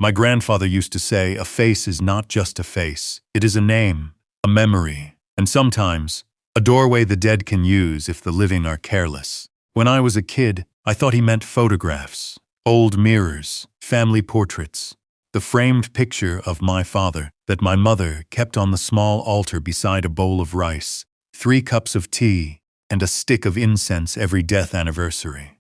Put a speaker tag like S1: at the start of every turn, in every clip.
S1: My grandfather used to say, a face is not just a face. It is a name, a memory, and sometimes a doorway the dead can use if the living are careless. When I was a kid, I thought he meant photographs, old mirrors, family portraits, the framed picture of my father that my mother kept on the small altar beside a bowl of rice, 3 cups of tea, and a stick of incense every death anniversary.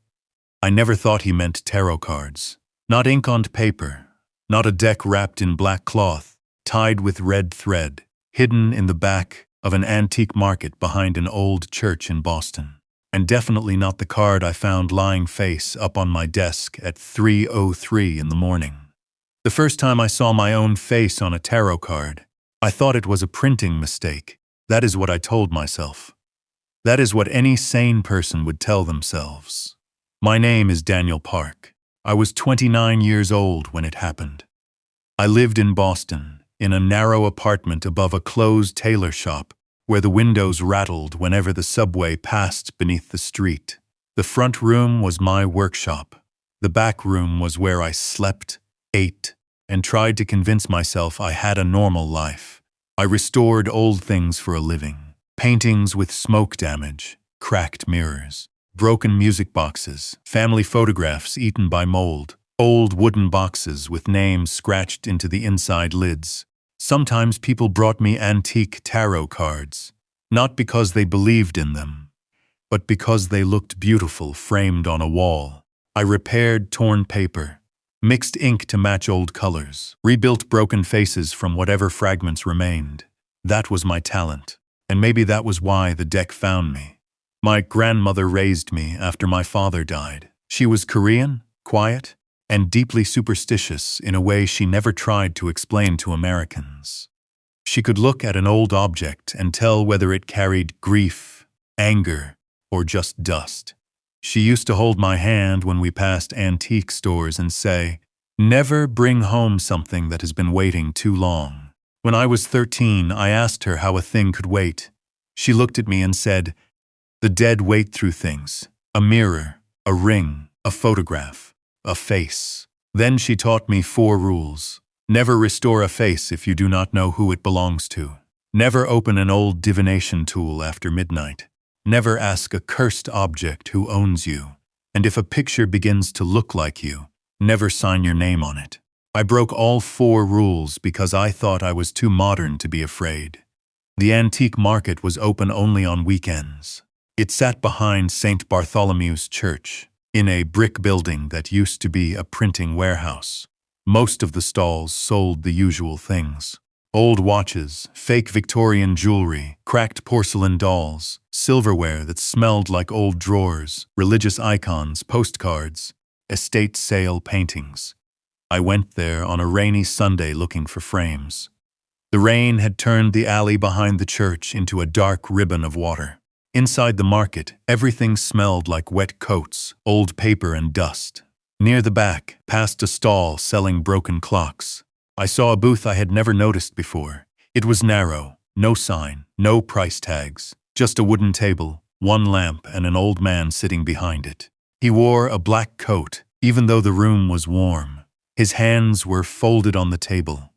S1: I never thought he meant tarot cards. Not ink on paper, not a deck wrapped in black cloth, tied with red thread, hidden in the back of an antique market behind an old church in Boston. And definitely not the card I found lying face up on my desk at 3:03 in the morning. The first time I saw my own face on a tarot card, I thought it was a printing mistake. That is what I told myself. That is what any sane person would tell themselves. My name is Daniel Park. I was 29 years old when it happened. I lived in Boston, in a narrow apartment above a closed tailor shop, where the windows rattled whenever the subway passed beneath the street. The front room was my workshop. The back room was where I slept, ate, and tried to convince myself I had a normal life. I restored old things for a living. Paintings with smoke damage, cracked mirrors, broken music boxes, family photographs eaten by mold, old wooden boxes with names scratched into the inside lids. Sometimes people brought me antique tarot cards, not because they believed in them, but because they looked beautiful framed on a wall. I repaired torn paper, mixed ink to match old colors, rebuilt broken faces from whatever fragments remained. That was my talent, and maybe that was why the deck found me. My grandmother raised me after my father died. She was Korean, quiet, and deeply superstitious in a way she never tried to explain to Americans. She could look at an old object and tell whether it carried grief, anger, or just dust. She used to hold my hand when we passed antique stores and say, "Never bring home something that has been waiting too long." When I was 13, I asked her how a thing could wait. She looked at me and said, "The dead wait through things. A mirror, a ring, a photograph, a face." Then she taught me 4 rules. Never restore a face if you do not know who it belongs to. Never open an old divination tool after midnight. Never ask a cursed object who owns you. And if a picture begins to look like you, never sign your name on it. I broke all 4 rules because I thought I was too modern to be afraid. The antique market was open only on weekends. It sat behind St. Bartholomew's Church, in a brick building that used to be a printing warehouse. Most of the stalls sold the usual things: old watches, fake Victorian jewelry, cracked porcelain dolls, silverware that smelled like old drawers, religious icons, postcards, estate sale paintings. I went there on a rainy Sunday looking for frames. The rain had turned the alley behind the church into a dark ribbon of water. Inside the market, everything smelled like wet coats, old paper and dust. Near the back, past a stall selling broken clocks, I saw a booth I had never noticed before. It was narrow, no sign, no price tags, just a wooden table, 1 lamp, and an old man sitting behind it. He wore a black coat, even though the room was warm. His hands were folded on the table.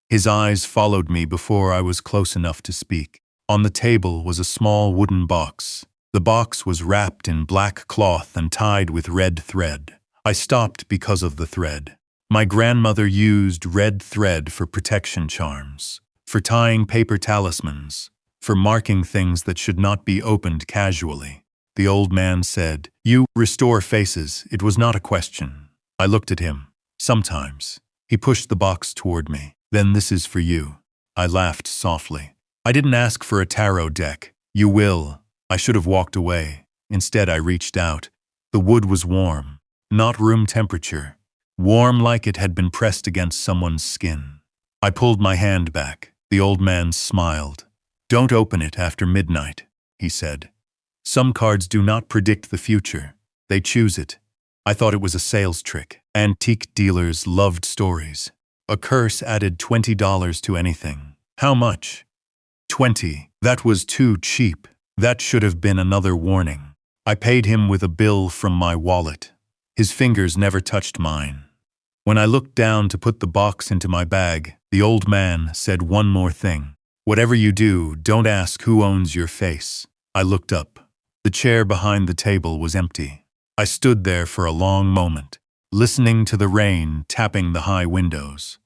S1: His eyes followed me before I was close enough to speak. On the table was a small wooden box. The box was wrapped in black cloth and tied with red thread. I stopped because of the thread. My grandmother used red thread for protection charms, for tying paper talismans, for marking things that should not be opened casually. The old man said, "You restore faces." It was not a question. I looked at him. "Sometimes." He pushed the box toward me. "Then this is for you." I laughed softly. I didn't ask for a tarot deck. "You will." I should have walked away. Instead, I reached out. The wood was warm, not room temperature, warm like it had been pressed against someone's skin. I pulled my hand back. The old man smiled. "Don't open it after midnight," he said. "Some cards do not predict the future. They choose it." I thought it was a sales trick. Antique dealers loved stories. A curse added $20 to anything. How much? 20. That was too cheap. That should have been another warning. I paid him with a bill from my wallet. His fingers never touched mine. When I looked down to put the box into my bag, the old man said one more thing. Whatever you do, don't ask who owns your face. I looked up. The chair behind the table was empty. I stood there for a long moment, listening to the rain tapping the high windows.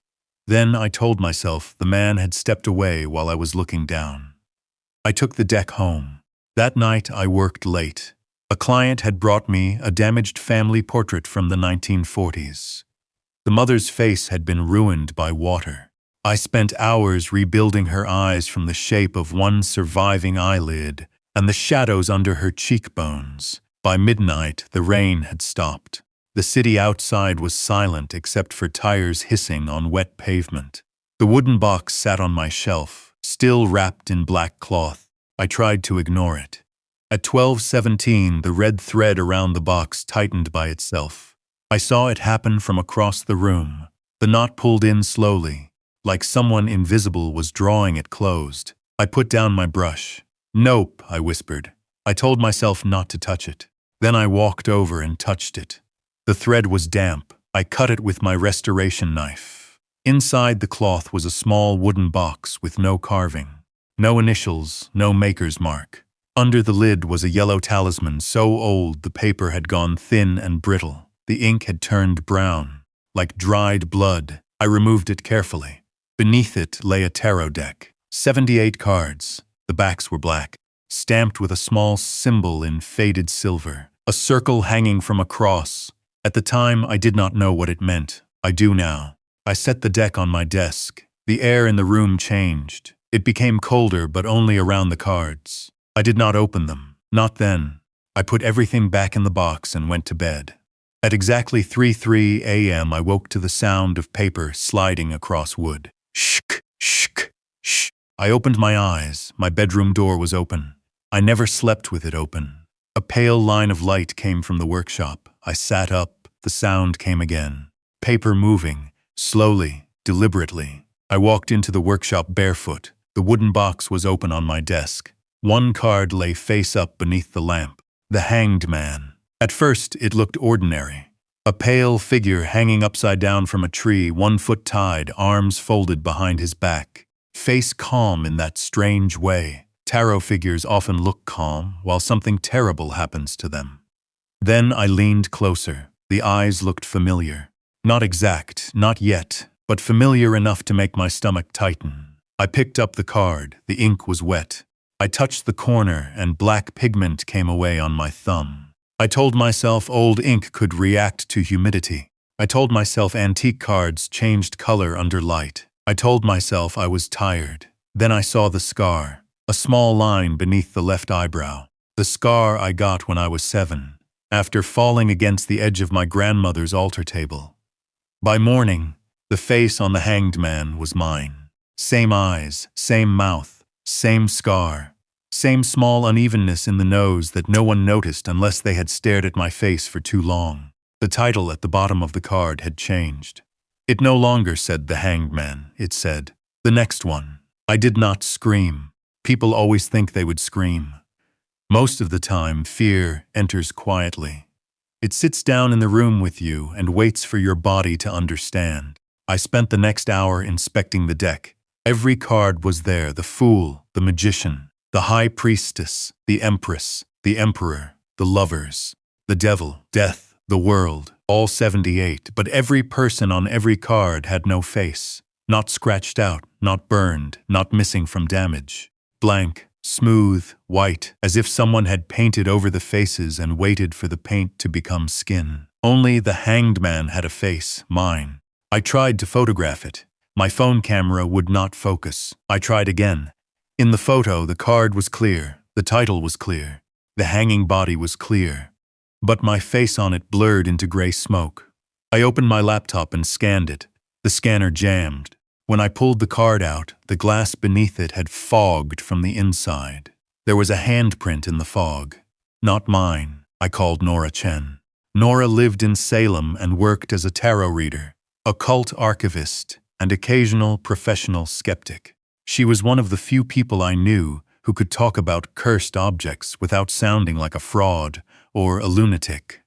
S1: Then I told myself the man had stepped away while I was looking down. I took the deck home. That night I worked late. A client had brought me a damaged family portrait from the 1940s. The mother's face had been ruined by water. I spent hours rebuilding her eyes from the shape of one surviving eyelid and the shadows under her cheekbones. By midnight, the rain had stopped. The city outside was silent except for tires hissing on wet pavement. The wooden box sat on my shelf, still wrapped in black cloth. I tried to ignore it. At 12:17, the red thread around the box tightened by itself. I saw it happen from across the room. The knot pulled in slowly, like someone invisible was drawing it closed. I put down my brush. "Nope," I whispered. I told myself not to touch it. Then I walked over and touched it. The thread was damp. I cut it with my restoration knife. Inside the cloth was a small wooden box with no carving. No initials, no maker's mark. Under the lid was a yellow talisman so old the paper had gone thin and brittle. The ink had turned brown, like dried blood. I removed it carefully. Beneath it lay a tarot deck. 78 cards. The backs were black, stamped with a small symbol in faded silver. A circle hanging from a cross. At the time, I did not know what it meant. I do now. I set the deck on my desk. The air in the room changed. It became colder, but only around the cards. I did not open them. Not then. I put everything back in the box and went to bed. At exactly 3:03 a.m., I woke to the sound of paper sliding across wood. Shk, shk, shh. I opened my eyes. My bedroom door was open. I never slept with it open. A pale line of light came from the workshop. I sat up. The sound came again. Paper moving, slowly, deliberately. I walked into the workshop barefoot. The wooden box was open on my desk. One card lay face up beneath the lamp. The Hanged Man. At first, it looked ordinary. A pale figure hanging upside down from a tree, 1 foot tied, arms folded behind his back. Face calm in that strange way. Tarot figures often look calm while something terrible happens to them. Then I leaned closer. The eyes looked familiar. Not exact, not yet, but familiar enough to make my stomach tighten. I picked up the card. The ink was wet. I touched the corner and black pigment came away on my thumb. I told myself old ink could react to humidity. I told myself antique cards changed color under light. I told myself I was tired. Then I saw the scar. A small line beneath the left eyebrow. The scar I got when I was 7, after falling against the edge of my grandmother's altar table. By morning, the face on the Hanged Man was mine. Same eyes, same mouth, same scar, same small unevenness in the nose that no one noticed unless they had stared at my face for too long. The title at the bottom of the card had changed. It no longer said The Hanged Man, it said, The Next One. I did not scream. People always think they would scream. Most of the time, fear enters quietly. It sits down in the room with you and waits for your body to understand. I spent the next hour inspecting the deck. Every card was there: the Fool, the Magician, the High Priestess, the Empress, the Emperor, the Lovers, the Devil, Death, the World, all 78, but every person on every card had no face. Not scratched out, not burned, not missing from damage. Blank, smooth, white, as if someone had painted over the faces and waited for the paint to become skin. Only the Hanged Man had a face, mine. I tried to photograph it. My phone camera would not focus. I tried again. In the photo, the card was clear. The title was clear. The hanging body was clear. But my face on it blurred into gray smoke. I opened my laptop and scanned it. The scanner jammed. When I pulled the card out, the glass beneath it had fogged from the inside. There was a handprint in the fog. Not mine. I called Nora Chen. Nora lived in Salem and worked as a tarot reader, occult archivist, and occasional professional skeptic. She was one of the few people I knew who could talk about cursed objects without sounding like a fraud or a lunatic.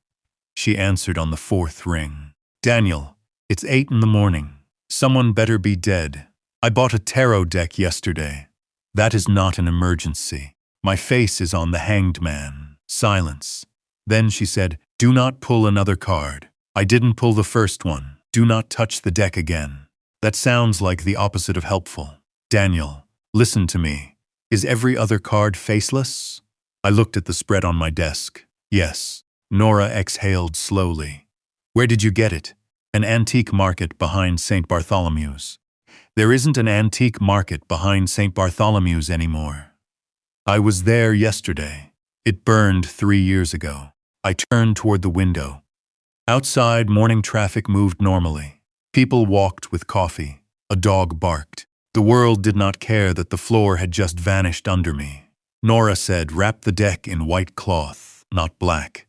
S1: She answered on the 4th ring. "Daniel, It's 8 in the morning. Someone better be dead. I bought a tarot deck yesterday. That is not an emergency. My face is on the hanged man. Silence. Then she said, "Do not pull another card." I didn't pull the first one. Do not touch the deck again. That sounds like the opposite of helpful. Daniel, listen to me. Is every other card faceless? I looked at the spread on my desk. Yes. Nora exhaled slowly. Where did you get it? An antique market behind St. Bartholomew's. There isn't an antique market behind St. Bartholomew's anymore. I was there yesterday. It burned 3 years ago. I turned toward the window. Outside, morning traffic moved normally. People walked with coffee. A dog barked. The world did not care that the floor had just vanished under me. Nora said, "Wrap the deck in white cloth, not black.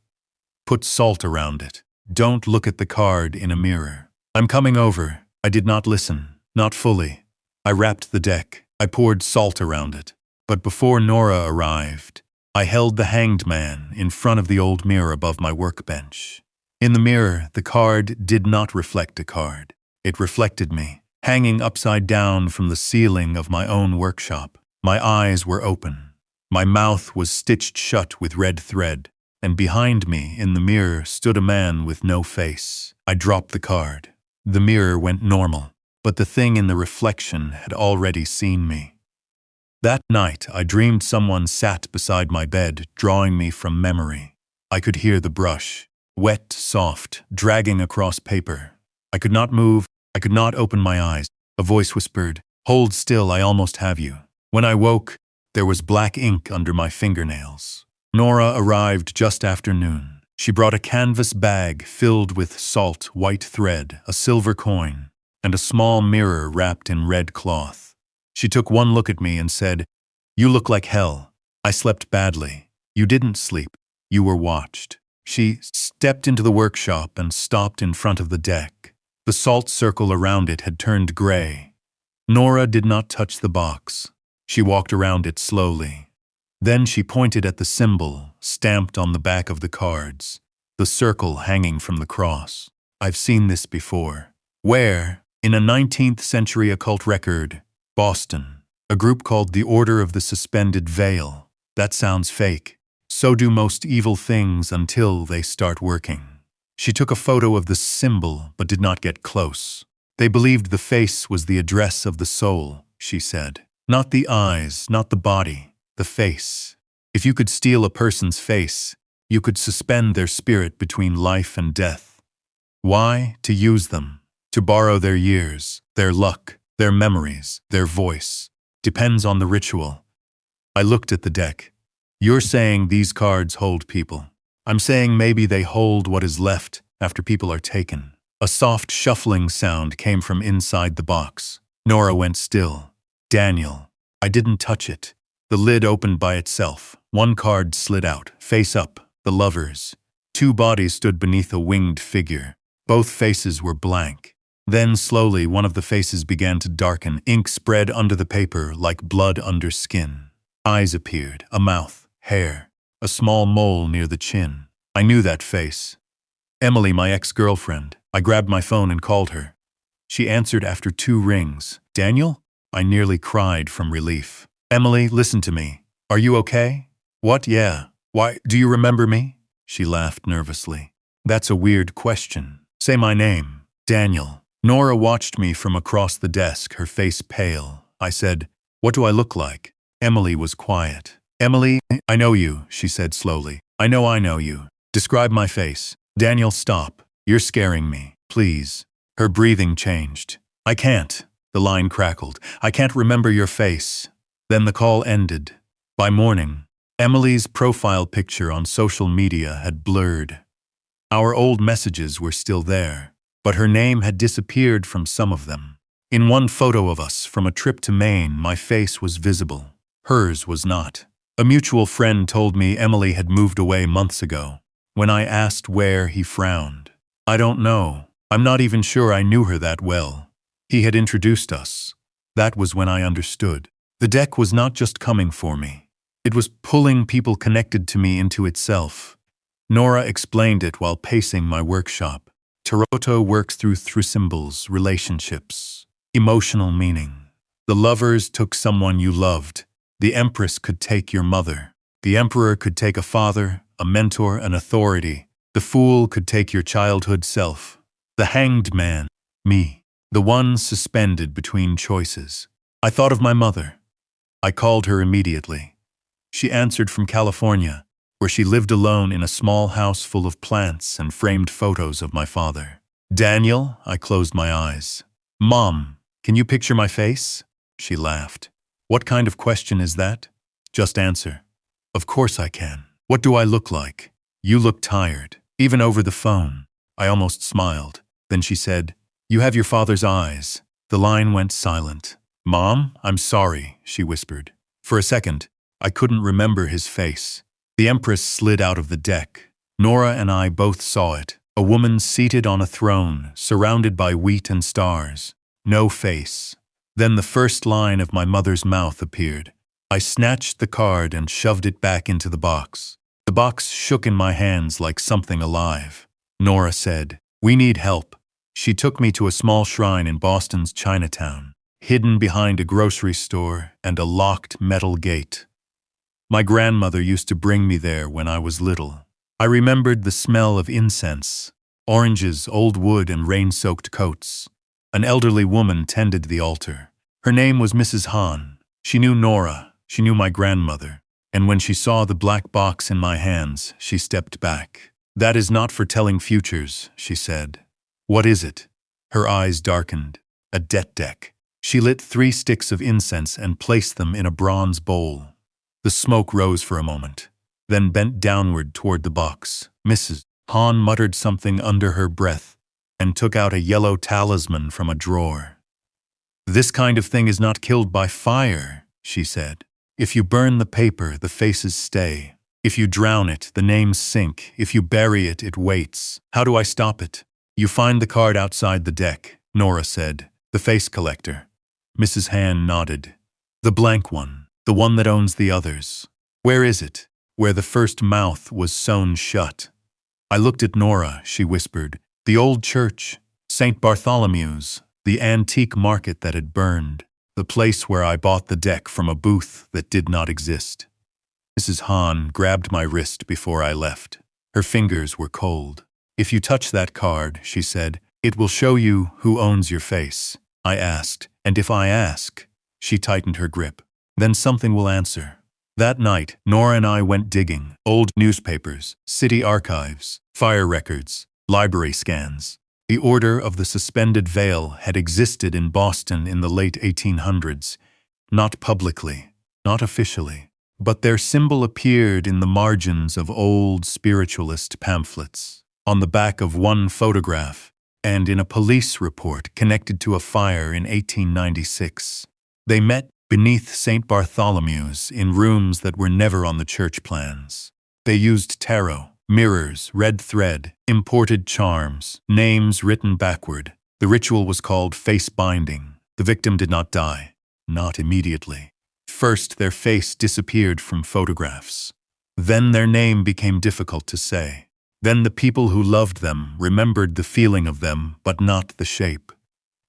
S1: Put salt around it. Don't look at the card in a mirror." "I'm coming over." I did not listen. Not fully. I wrapped the deck. I poured salt around it. But before Nora arrived, I held the hanged man in front of the old mirror above my workbench. In the mirror, the card did not reflect a card. It reflected me, hanging upside down from the ceiling of my own workshop. My eyes were open. My mouth was stitched shut with red thread, and behind me in the mirror stood a man with no face. I dropped the card. The mirror went normal, but the thing in the reflection had already seen me. That night, I dreamed someone sat beside my bed, drawing me from memory. I could hear the brush, wet, soft, dragging across paper. I could not move. I could not open my eyes. A voice whispered, "Hold still, I almost have you." When I woke, there was black ink under my fingernails. Nora arrived just after noon. She brought a canvas bag filled with salt, white thread, a silver coin, and a small mirror wrapped in red cloth. She took one look at me and said, "You look like hell." I slept badly. You didn't sleep. You were watched. She stepped into the workshop and stopped in front of the deck. The salt circle around it had turned gray. Nora did not touch the box. She walked around it slowly. Then she pointed at the symbol stamped on the back of the cards, the circle hanging from the cross. I've seen this before. Where? In a 19th century occult record, Boston. A group called the Order of the Suspended Veil. That sounds fake. So do most evil things until they start working. She took a photo of the symbol but did not get close. They believed the face was the address of the soul, she said. Not the eyes, not the body, the face. If you could steal a person's face, you could suspend their spirit between life and death. Why? To use them. To borrow their years, their luck, their memories, their voice. Depends on the ritual. I looked at the deck. You're saying these cards hold people. I'm saying maybe they hold what is left after people are taken. A soft shuffling sound came from inside the box. Nora went still. Daniel. I didn't touch it. The lid opened by itself. One card slid out, face up, the lovers. 2 bodies stood beneath a winged figure. Both faces were blank. Then slowly one of the faces began to darken. Ink spread under the paper like blood under skin. Eyes appeared, a mouth, hair, a small mole near the chin. I knew that face. Emily, my ex-girlfriend. I grabbed my phone and called her. She answered after 2 rings. Daniel? I nearly cried from relief. Emily, listen to me. Are you okay? What? Yeah. Why, do you remember me? She laughed nervously. That's a weird question. Say my name. Daniel. Nora watched me from across the desk, her face pale. I said, "What do I look like?" Emily was quiet. Emily, I know you, she said slowly. I know you. Describe my face. Daniel, stop. You're scaring me. Please. Her breathing changed. I can't. The line crackled. I can't remember your face. Then the call ended. By morning, Emily's profile picture on social media had blurred. Our old messages were still there, but her name had disappeared from some of them. In one photo of us from a trip to Maine, my face was visible. Hers was not. A mutual friend told me Emily had moved away months ago. When I asked where, he frowned. I don't know. I'm not even sure I knew her that well. He had introduced us. That was when I understood. The deck was not just coming for me. It was pulling people connected to me into itself. Nora explained it while pacing my workshop. Tarot works through symbols, relationships, emotional meaning. The lovers took someone you loved. The Empress could take your mother. The Emperor could take a father, a mentor, an authority. The Fool could take your childhood self. The Hanged Man, me, the one suspended between choices. I thought of my mother. I called her immediately. She answered from California, where she lived alone in a small house full of plants and framed photos of my father. Daniel, I closed my eyes. Mom, can you picture my face? She laughed. What kind of question is that? Just answer. Of course I can. What do I look like? You look tired, even over the phone. I almost smiled. Then she said, You have your father's eyes. The line went silent. Mom, I'm sorry, she whispered. For a second, I couldn't remember his face. The Empress slid out of the deck. Nora and I both saw it. A woman seated on a throne, surrounded by wheat and stars. No face. Then the first line of my mother's mouth appeared. I snatched the card and shoved it back into the box. The box shook in my hands like something alive. Nora said, We need help. She took me to a small shrine in Boston's Chinatown, hidden behind a grocery store and a locked metal gate. My grandmother used to bring me there when I was little. I remembered the smell of incense, oranges, old wood, and rain-soaked coats. An elderly woman tended the altar. Her name was Mrs. Han. She knew Nora. She knew my grandmother. And when she saw the black box in my hands, she stepped back. That is not for telling futures, she said. What is it? Her eyes darkened. A debt deck. She lit 3 sticks of incense and placed them in a bronze bowl. The smoke rose for a moment, then bent downward toward the box. Mrs. Han muttered something under her breath and took out a yellow talisman from a drawer. This kind of thing is not killed by fire, she said. If you burn the paper, the faces stay. If you drown it, the names sink. If you bury it, it waits. How do I stop it? You find the card outside the deck, Nora said. The face collector. Mrs. Han nodded. The blank one. The one that owns the others. Where is it? Where the first mouth was sewn shut. I looked at Nora, she whispered. The old church, St. Bartholomew's, the antique market that had burned, the place where I bought the deck from a booth that did not exist. Mrs. Han grabbed my wrist before I left. Her fingers were cold. If you touch that card, she said, it will show you who owns your face. I asked, and if I ask? She tightened her grip. Then something will answer. That night, Nora and I went digging. Old newspapers, city archives, fire records, library scans. The Order of the Suspended Veil had existed in Boston in the late 1800s. Not publicly, not officially. But their symbol appeared in the margins of old spiritualist pamphlets, on the back of one photograph, and in a police report connected to a fire in 1896. They met beneath St. Bartholomew's in rooms that were never on the church plans. They used tarot, mirrors, red thread, imported charms, names written backward. The ritual was called face binding. The victim did not die, not immediately. First, their face disappeared from photographs. Then their name became difficult to say. Then the people who loved them remembered the feeling of them, but not the shape.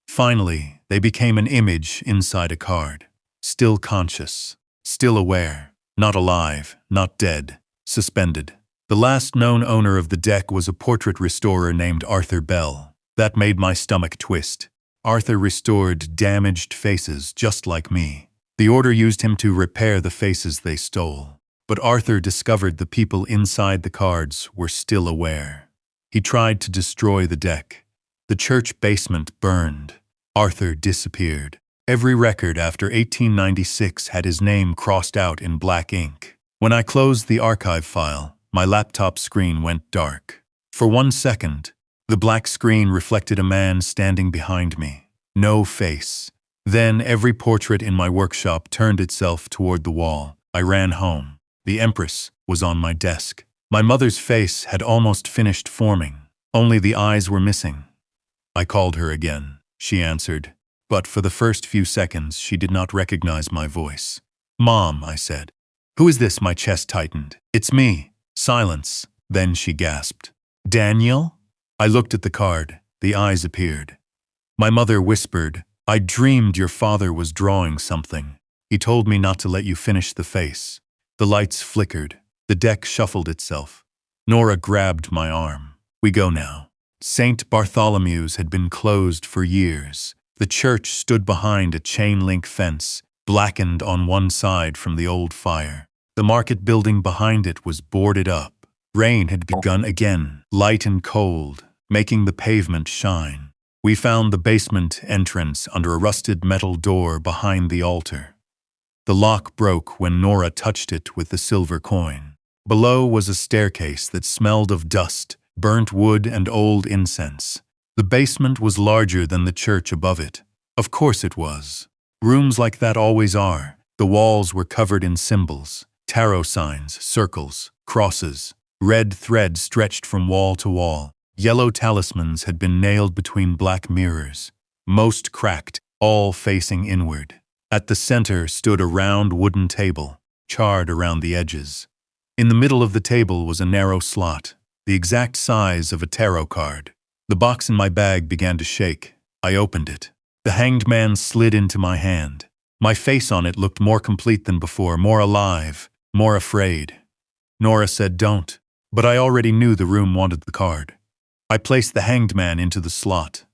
S1: Finally, they became an image inside a card. Still conscious, still aware, not alive, not dead, suspended. The last known owner of the deck was a portrait restorer named Arthur Bell. That made my stomach twist. Arthur restored damaged faces just like me. The order used him to repair the faces they stole. But Arthur discovered the people inside the cards were still aware. He tried to destroy the deck. The church basement burned. Arthur disappeared. Every record after 1896 had his name crossed out in black ink. When I closed the archive file, my laptop screen went dark. For 1 second, the black screen reflected a man standing behind me. No face. Then every portrait in my workshop turned itself toward the wall. I ran home. The Empress was on my desk. My mother's face had almost finished forming. Only the eyes were missing. I called her again. She answered. But for the first few seconds, she did not recognize my voice. Mom, I said. Who is this? My chest tightened. It's me. Silence. Then she gasped. Daniel? I looked at the card. The eyes appeared. My mother whispered, "I dreamed your father was drawing something. He told me not to let you finish the face." The lights flickered. The deck shuffled itself. Nora grabbed my arm. "We go now." St. Bartholomew's had been closed for years. The church stood behind a chain-link fence, blackened on one side from the old fire. The market building behind it was boarded up. Rain had begun again, light and cold, making the pavement shine. We found the basement entrance under a rusted metal door behind the altar. The lock broke when Nora touched it with the silver coin. Below was a staircase that smelled of dust, burnt wood, and old incense. The basement was larger than the church above it. Of course it was. Rooms like that always are. The walls were covered in symbols, tarot signs, circles, crosses. Red thread stretched from wall to wall. Yellow talismans had been nailed between black mirrors, most cracked, all facing inward. At the center stood a round wooden table, charred around the edges. In the middle of the table was a narrow slot, the exact size of a tarot card. The box in my bag began to shake. I opened it. The hanged man slid into my hand. My face on it looked more complete than before, more alive, more afraid. Nora said, "Don't," but I already knew the room wanted the card. I placed the hanged man into the slot.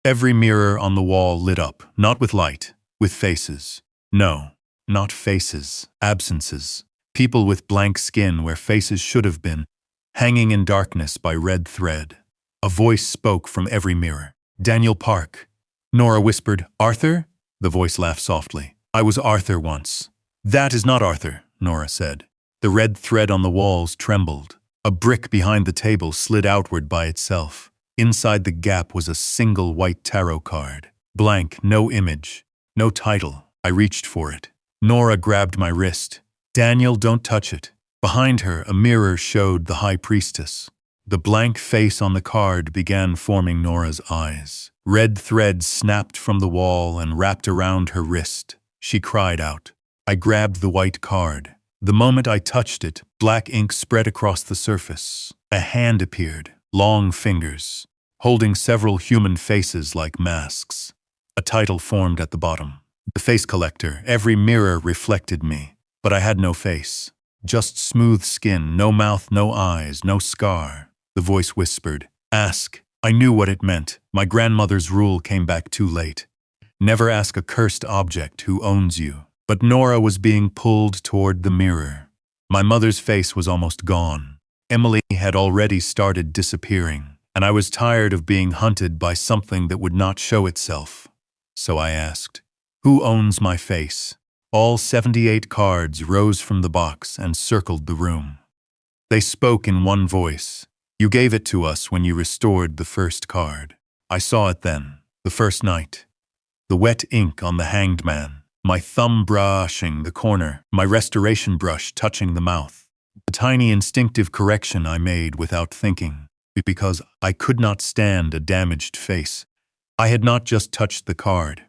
S1: Every mirror on the wall lit up, not with light, with faces. No, not faces, absences. People with blank skin where faces should have been, hanging in darkness by red thread. A voice spoke from every mirror. "Daniel Park." Nora whispered, "Arthur?" The voice laughed softly. "I was Arthur once." "That is not Arthur," Nora said. The red thread on the walls trembled. A brick behind the table slid outward by itself. Inside the gap was a single white tarot card. Blank, no image, no title. I reached for it. Nora grabbed my wrist. "Daniel, don't touch it." Behind her, a mirror showed the high priestess. The blank face on the card began forming Nora's eyes. Red thread snapped from the wall and wrapped around her wrist. She cried out. I grabbed the white card. The moment I touched it, black ink spread across the surface. A hand appeared, long fingers, holding several human faces like masks. A title formed at the bottom. The Face Collector. Every mirror reflected me, but I had no face. Just smooth skin, no mouth, no eyes, no scar. The voice whispered, "Ask." I knew what it meant. My grandmother's rule came back too late. Never ask a cursed object who owns you. But Nora was being pulled toward the mirror. My mother's face was almost gone. Emily had already started disappearing, and I was tired of being hunted by something that would not show itself. So I asked, "Who owns my face?" All 78 cards rose from the box and circled the room. They spoke in one voice. "You gave it to us when you restored the first card. I saw it then, the first night. The wet ink on the hanged man. My thumb brushing the corner, my restoration brush touching the mouth. A tiny instinctive correction I made without thinking, because I could not stand a damaged face. I had not just touched the card.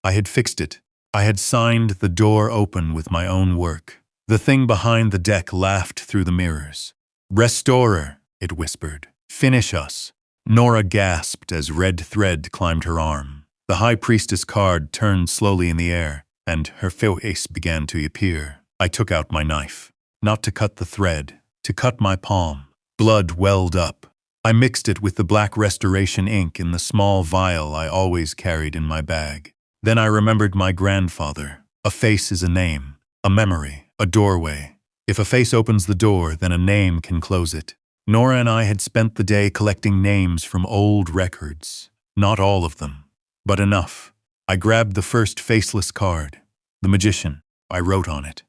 S1: I had fixed it. I had signed the door open with my own work. The thing behind the deck laughed through the mirrors. "Restorer," it whispered. "Finish us." Nora gasped as red thread climbed her arm. The High Priestess card turned slowly in the air, and her face began to appear. I took out my knife, not to cut the thread, to cut my palm. Blood welled up. I mixed it with the black restoration ink in the small vial I always carried in my bag. Then I remembered my grandfather. A face is a name, a memory, a doorway. If a face opens the door, then a name can close it. Nora and I had spent the day collecting names from old records. Not all of them, but enough. I grabbed the first faceless card. The Magician. I wrote on it.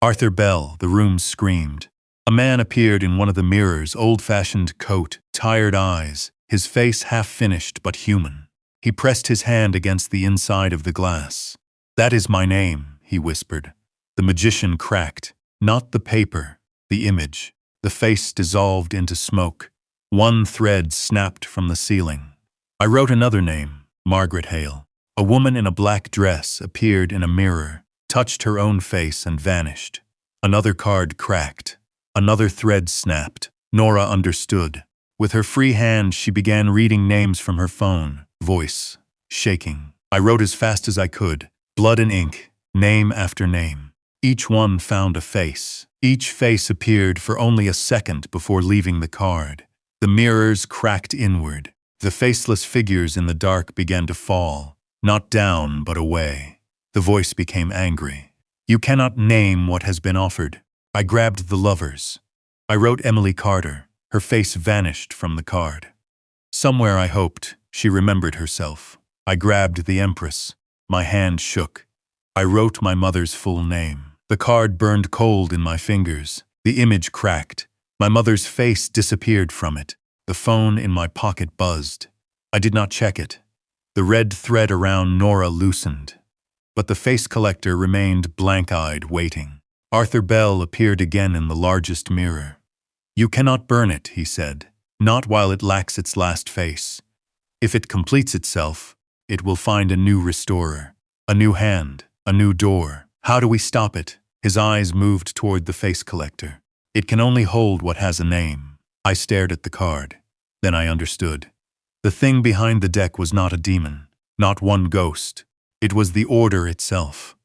S1: Arthur Bell. The room screamed. A man appeared in one of the mirrors, old-fashioned coat, tired eyes, his face half-finished but human. He pressed his hand against the inside of the glass. "That is my name," he whispered. The Magician cracked. Not the paper, the image. The face dissolved into smoke. One thread snapped from the ceiling. I wrote another name, Margaret Hale. A woman in a black dress appeared in a mirror, touched her own face and vanished. Another card cracked. Another thread snapped. Nora understood. With her free hand, she began reading names from her phone, voice shaking. I wrote as fast as I could, blood and ink, name after name. Each one found a face. Each face appeared for only a second before leaving the card. The mirrors cracked inward. The faceless figures in the dark began to fall, not down but away. The voice became angry. You cannot name what has been offered. I grabbed the lovers. I wrote Emily Carter. Her face vanished from the card. Somewhere, I hoped, she remembered herself. I grabbed the Empress. My hand shook. I wrote my mother's full name. The card burned cold in my fingers. The image cracked. My mother's face disappeared from it. The phone in my pocket buzzed. I did not check it. The red thread around Nora loosened. But the face collector remained blank-eyed, waiting. Arthur Bell appeared again in the largest mirror. You cannot burn it, he said, not while it lacks its last face. If it completes itself, it will find a new restorer, a new hand, a new door. How do we stop it? His eyes moved toward the face collector. It can only hold what has a name. I stared at the card. Then I understood. The thing behind the deck was not a demon, not one ghost. It was the order itself.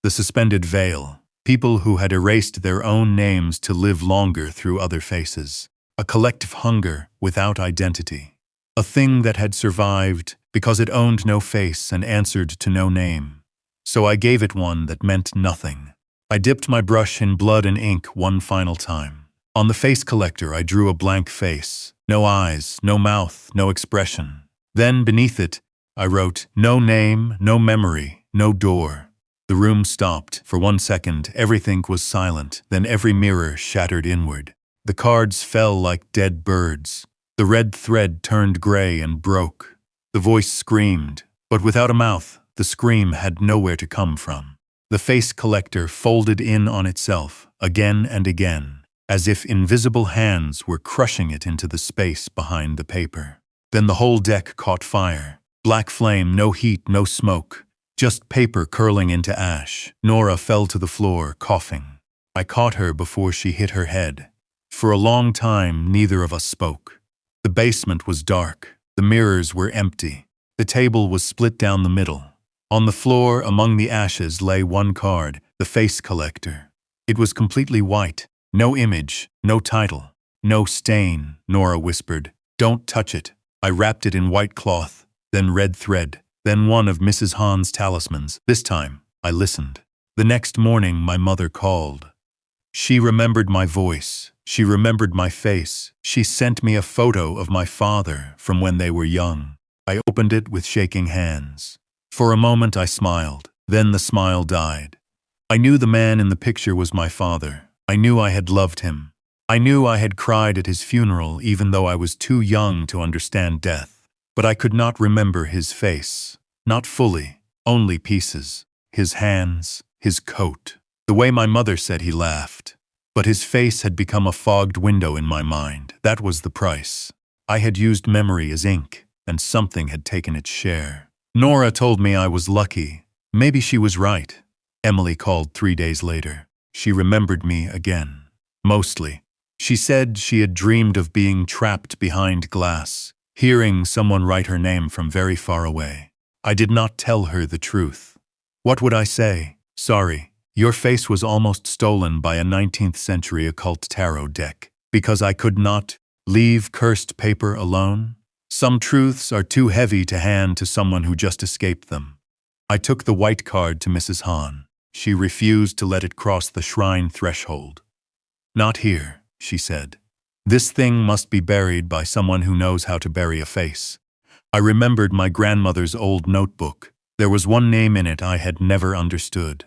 S1: The suspended veil. People who had erased their own names to live longer through other faces. A collective hunger without identity. A thing that had survived because it owned no face and answered to no name. So I gave it one that meant nothing. I dipped my brush in blood and ink one final time. On the face collector, I drew a blank face. No eyes, no mouth, no expression. Then, beneath it, I wrote, no name, no memory, no door. The room stopped. For 1 second, everything was silent. Then every mirror shattered inward. The cards fell like dead birds. The red thread turned gray and broke. The voice screamed, but without a mouth, the scream had nowhere to come from. The face collector folded in on itself, again and again, as if invisible hands were crushing it into the space behind the paper. Then the whole deck caught fire. Black flame, no heat, no smoke. Just paper curling into ash. Nora fell to the floor, coughing. I caught her before she hit her head. For a long time, neither of us spoke. The basement was dark. The mirrors were empty. The table was split down the middle. On the floor, among the ashes, lay one card, the face collector. It was completely white. No image, no title, no stain, Nora whispered. Don't touch it. I wrapped it in white cloth, then red thread. Then one of Mrs. Hahn's talismans. This time, I listened. The next morning, my mother called. She remembered my voice. She remembered my face. She sent me a photo of my father from when they were young. I opened it with shaking hands. For a moment, I smiled. Then the smile died. I knew the man in the picture was my father. I knew I had loved him. I knew I had cried at his funeral even though I was too young to understand death. But I could not remember his face. Not fully, only pieces. His hands, his coat. The way my mother said he laughed. But his face had become a fogged window in my mind. That was the price. I had used memory as ink, and something had taken its share. Nora told me I was lucky. Maybe she was right. Emily called 3 days later. She remembered me again. Mostly. She said she had dreamed of being trapped behind glass, hearing someone write her name from very far away. I did not tell her the truth. What would I say? Sorry, your face was almost stolen by a 19th century occult tarot deck. Because I could not leave cursed paper alone? Some truths are too heavy to hand to someone who just escaped them. I took the white card to Mrs. Hahn. She refused to let it cross the shrine threshold. Not here, she said. This thing must be buried by someone who knows how to bury a face. I remembered my grandmother's old notebook. There was one name in it I had never understood.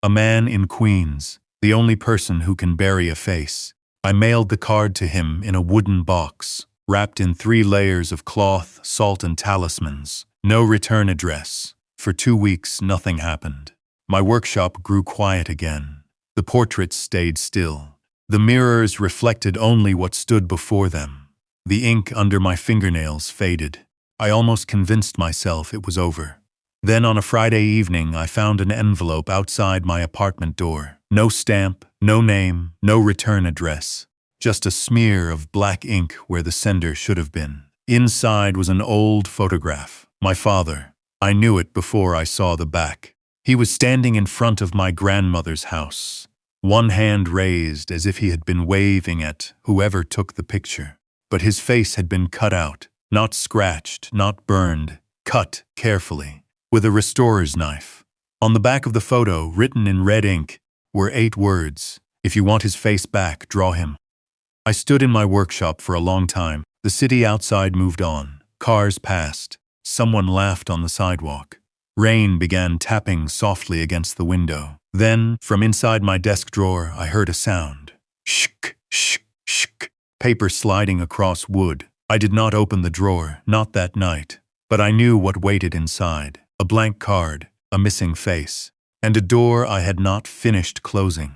S1: A man in Queens, the only person who can bury a face. I mailed the card to him in a wooden box, wrapped in 3 layers of cloth, salt, and talismans. No return address. For 2 weeks, nothing happened. My workshop grew quiet again. The portraits stayed still. The mirrors reflected only what stood before them. The ink under my fingernails faded. I almost convinced myself it was over. Then on a Friday evening, I found an envelope outside my apartment door. No stamp, no name, no return address. just a smear of black ink where the sender should have been. Inside was an old photograph. My father. I knew it before I saw the back. He was standing in front of my grandmother's house, one hand raised as if he had been waving at whoever took the picture. But his face had been cut out, not scratched, not burned, cut carefully, with a restorer's knife. On the back of the photo, written in red ink, were 8 words: "If you want his face back, draw him." I stood in my workshop for a long time. The city outside moved on. Cars passed. Someone laughed on the sidewalk. Rain began tapping softly against the window. Then, from inside my desk drawer, I heard a sound. Shk, shk, shk. Paper sliding across wood. I did not open the drawer, not that night. But I knew what waited inside. A blank card, a missing face, and a door I had not finished closing.